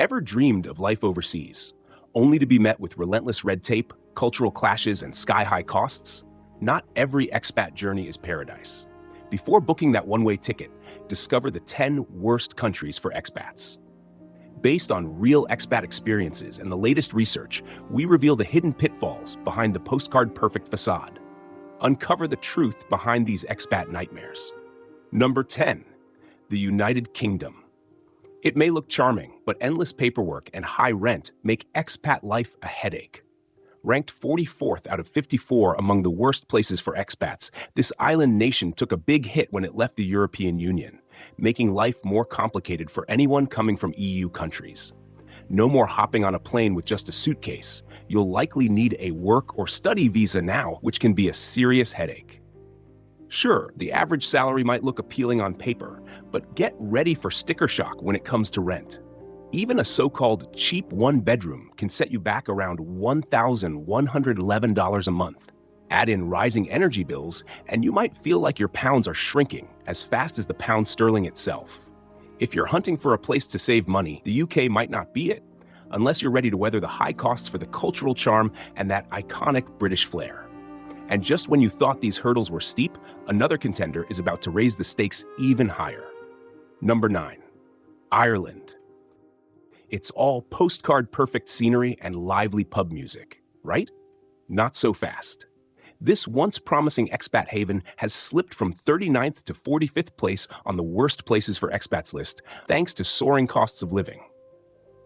Ever dreamed of life overseas, only to be met with relentless red tape, cultural clashes, and sky-high costs? Not every expat journey is paradise. Before booking that one-way ticket, discover the 10 worst countries for expats. Based on real expat experiences and the latest research, we reveal the hidden pitfalls behind the postcard-perfect facade. Uncover the truth behind these expat nightmares. Number 10. The United Kingdom. It may look charming, but endless paperwork and high rent make expat life a headache. Ranked 44th out of 54 among the worst places for expats, this island nation took a big hit when it left the European Union, making life more complicated for anyone coming from EU countries. No more hopping on a plane with just a suitcase. You'll likely need a work or study visa now, which can be a serious headache. Sure, the average salary might look appealing on paper, but get ready for sticker shock when it comes to rent. Even a so-called cheap one-bedroom can set you back around $1,111 a month. Add in rising energy bills, and you might feel like your pounds are shrinking as fast as the pound sterling itself. If you're hunting for a place to save money, the UK might not be it, unless you're ready to weather the high costs for the cultural charm and that iconic British flair. And just when you thought these hurdles were steep, another contender is about to raise the stakes even higher. Number 9. Ireland. It's all postcard-perfect scenery and lively pub music, right? Not so fast. This once promising expat haven has slipped from 39th to 45th place on the worst places for expats list, thanks to soaring costs of living.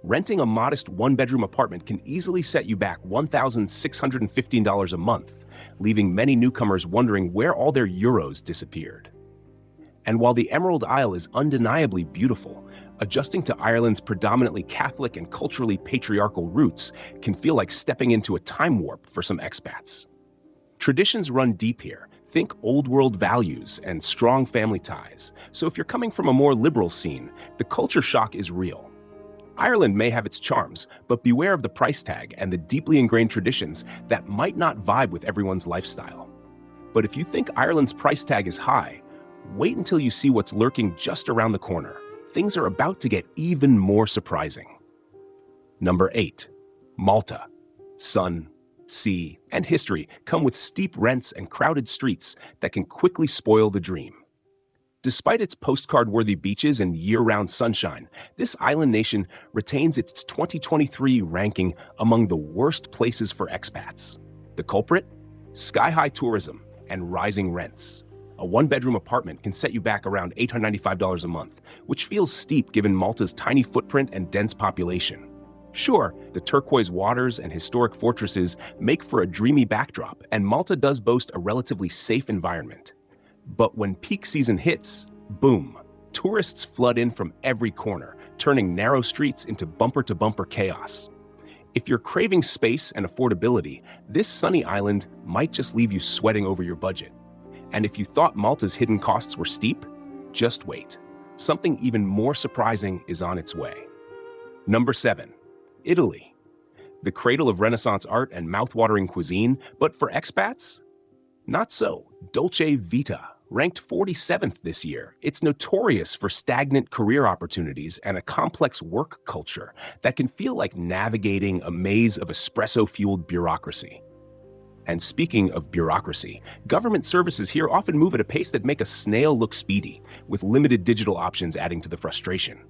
Renting a modest one-bedroom apartment can easily set you back $1,615 a month, leaving many newcomers wondering where all their euros disappeared. And while the Emerald Isle is undeniably beautiful, adjusting to Ireland's predominantly Catholic and culturally patriarchal roots can feel like stepping into a time warp for some expats. Traditions run deep here. Think old-world values and strong family ties. So if you're coming from a more liberal scene, the culture shock is real. Ireland may have its charms, but beware of the price tag and the deeply ingrained traditions that might not vibe with everyone's lifestyle. But if you think Ireland's price tag is high, wait until you see what's lurking just around the corner. Things are about to get even more surprising. Number 8. Malta. Sun, sea, and history come with steep rents and crowded streets that can quickly spoil the dream. Despite its postcard-worthy beaches and year-round sunshine, this island nation retains its 2023 ranking among the worst places for expats. The culprit? Sky-high tourism and rising rents. A one-bedroom apartment can set you back around $895 a month, which feels steep given Malta's tiny footprint and dense population. Sure, the turquoise waters and historic fortresses make for a dreamy backdrop, and Malta does boast a relatively safe environment. But when peak season hits, boom, tourists flood in from every corner, turning narrow streets into bumper-to-bumper chaos. If you're craving space and affordability, this sunny island might just leave you sweating over your budget. And if you thought Malta's hidden costs were steep, just wait. Something even more surprising is on its way. Number 7. Italy. The cradle of Renaissance art and mouth-watering cuisine, but for expats? Not so. Dolce Vita. Ranked 47th this year, it's notorious for stagnant career opportunities and a complex work culture that can feel like navigating a maze of espresso-fueled bureaucracy. And speaking of bureaucracy, government services here often move at a pace that make a snail look speedy, with limited digital options adding to the frustration.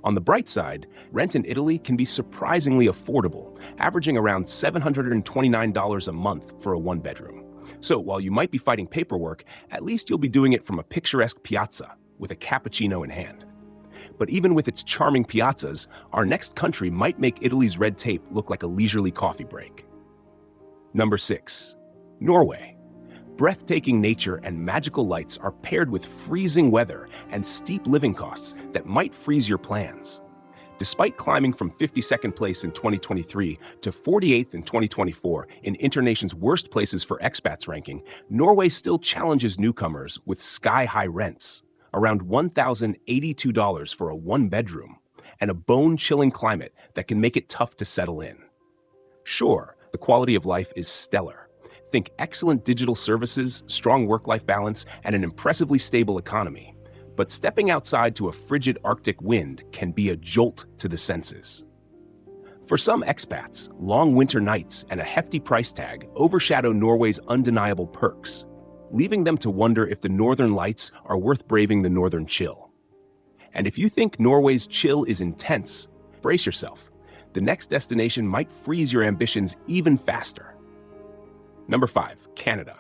On the bright side, rent in Italy can be surprisingly affordable, averaging around $729 a month for a one-bedroom. So while you might be fighting paperwork, at least you'll be doing it from a picturesque piazza with a cappuccino in hand. But even with its charming piazzas, our next country might make Italy's red tape look like a leisurely coffee break. Number 6. Norway. Breathtaking nature and magical lights are paired with freezing weather and steep living costs that might freeze your plans. Despite climbing from 52nd place in 2023 to 48th in 2024 in Internation's worst places for expats ranking, Norway still challenges newcomers with sky-high rents, around $1,082 for a one-bedroom, and a bone-chilling climate that can make it tough to settle in. Sure, the quality of life is stellar. Think excellent digital services, strong work-life balance, and an impressively stable economy. But stepping outside to a frigid Arctic wind can be a jolt to the senses. For some expats, long winter nights and a hefty price tag overshadow Norway's undeniable perks, leaving them to wonder if the northern lights are worth braving the northern chill. And if you think Norway's chill is intense, brace yourself. The next destination might freeze your ambitions even faster. Number 5, Canada.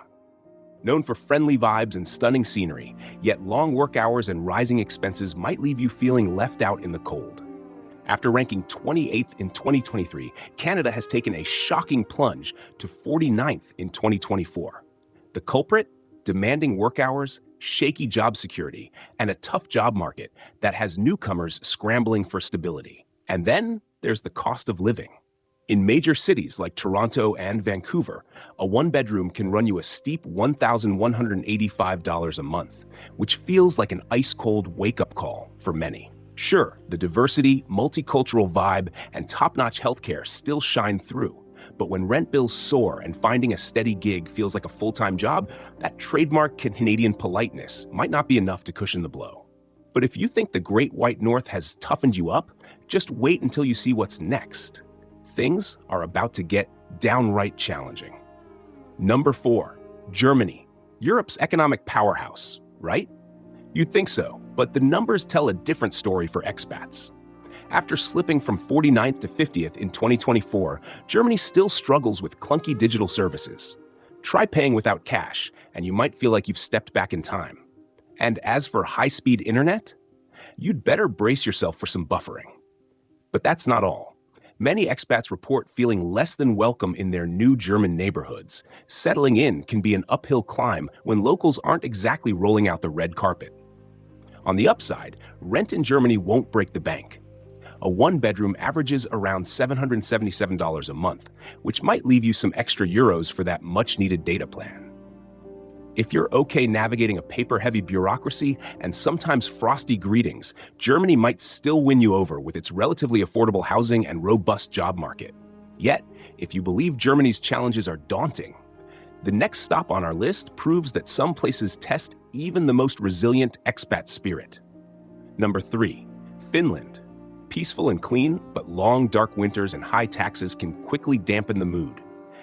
Known for friendly vibes and stunning scenery, yet long work hours and rising expenses might leave you feeling left out in the cold. After ranking 28th in 2023, Canada has taken a shocking plunge to 49th in 2024. The culprit? Demanding work hours, shaky job security, and a tough job market that has newcomers scrambling for stability. And then there's the cost of living. In major cities like Toronto and Vancouver, a one-bedroom can run you a steep $1,185 a month, which feels like an ice-cold wake-up call for many. Sure, the diversity, multicultural vibe, and top-notch healthcare still shine through. But when rent bills soar and finding a steady gig feels like a full-time job, that trademark Canadian politeness might not be enough to cushion the blow. But if you think the Great White North has toughened you up, just wait until you see what's next. Things are about to get downright challenging. Number 4, Germany, Europe's economic powerhouse, right? You'd think so, but the numbers tell a different story for expats. After slipping from 49th to 50th in 2024, Germany still struggles with clunky digital services. Try paying without cash, and you might feel like you've stepped back in time. And as for high-speed internet, you'd better brace yourself for some buffering. But that's not all. Many expats report feeling less than welcome in their new German neighborhoods. Settling in can be an uphill climb when locals aren't exactly rolling out the red carpet. On the upside, rent in Germany won't break the bank. A one-bedroom averages around $777 a month, which might leave you some extra euros for that much-needed data plan. If you're okay navigating a paper-heavy bureaucracy and sometimes frosty greetings, Germany might still win you over with its relatively affordable housing and robust job market. Yet, if you believe Germany's challenges are daunting, the next stop on our list proves that some places test even the most resilient expat spirit. Number 3, Finland. Peaceful and clean, but long, dark winters and high taxes can quickly dampen the mood.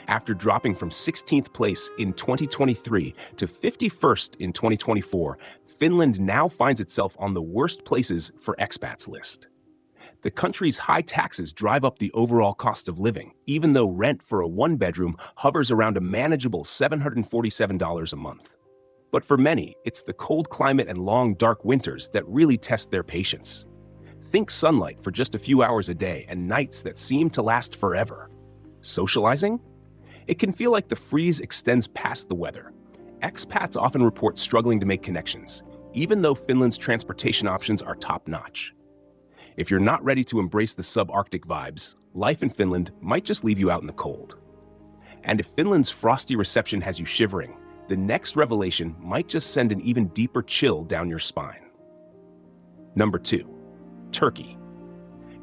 After dropping from 16th place in 2023 to 51st in 2024, Finland now finds itself on the worst places for expats list. The country's high taxes drive up the overall cost of living, even though rent for a one-bedroom hovers around a manageable $747 a month. But for many, it's the cold climate and long, dark winters that really test their patience. Think sunlight for just a few hours a day and nights that seem to last forever. Socializing? It can feel like the freeze extends past the weather. Expats often report struggling to make connections, even though Finland's transportation options are top-notch. If you're not ready to embrace the subarctic vibes, life in Finland might just leave you out in the cold. And if Finland's frosty reception has you shivering, the next revelation might just send an even deeper chill down your spine. Number 2. Turkey.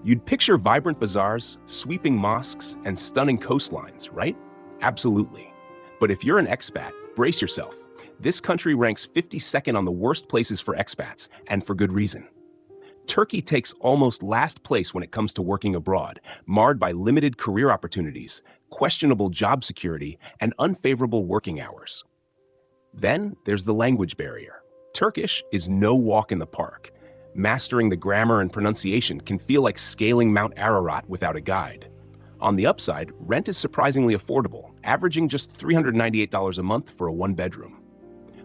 You'd picture vibrant bazaars, sweeping mosques, and stunning coastlines, right? Absolutely. But if you're an expat, brace yourself. This country ranks 52nd on the worst places for expats, and for good reason. Turkey takes almost last place when it comes to working abroad, marred by limited career opportunities, questionable job security, and unfavorable working hours. Then there's the language barrier. Turkish is no walk in the park. Mastering the grammar and pronunciation can feel like scaling Mount Ararat without a guide. On the upside, rent is surprisingly affordable, averaging just $398 a month for a one-bedroom.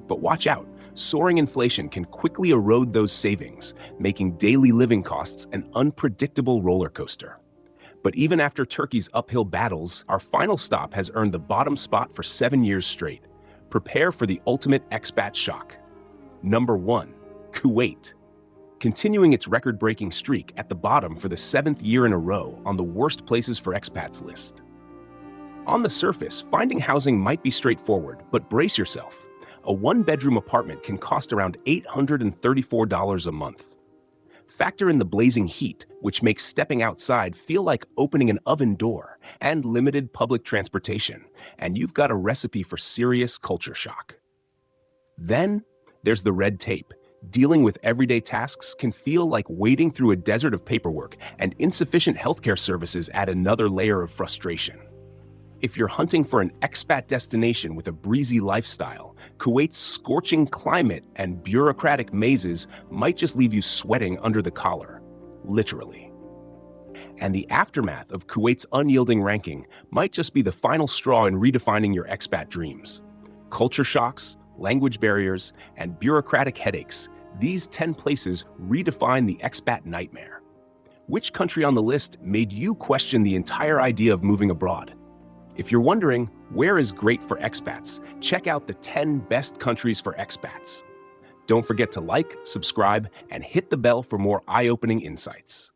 But watch out, soaring inflation can quickly erode those savings, making daily living costs an unpredictable roller coaster. But even after Turkey's uphill battles, our final stop has earned the bottom spot for 7 years straight. Prepare for the ultimate expat shock. Number 1, Kuwait. Continuing its record-breaking streak at the bottom for the 7th year in a row on the worst places for expats list. On the surface, finding housing might be straightforward, but brace yourself. A one-bedroom apartment can cost around $834 a month. Factor in the blazing heat, which makes stepping outside feel like opening an oven door, and limited public transportation, and you've got a recipe for serious culture shock. Then there's the red tape. Dealing with everyday tasks can feel like wading through a desert of paperwork, and insufficient healthcare services add another layer of frustration. If you're hunting for an expat destination with a breezy lifestyle, Kuwait's scorching climate and bureaucratic mazes might just leave you sweating under the collar, literally. And the aftermath of Kuwait's unyielding ranking might just be the final straw in redefining your expat dreams. Culture shocks, language barriers, and bureaucratic headaches, these 10 places redefine the expat nightmare. Which country on the list made you question the entire idea of moving abroad? If you're wondering where is great for expats, check out the 10 best countries for expats. Don't forget to like, subscribe, and hit the bell for more eye-opening insights.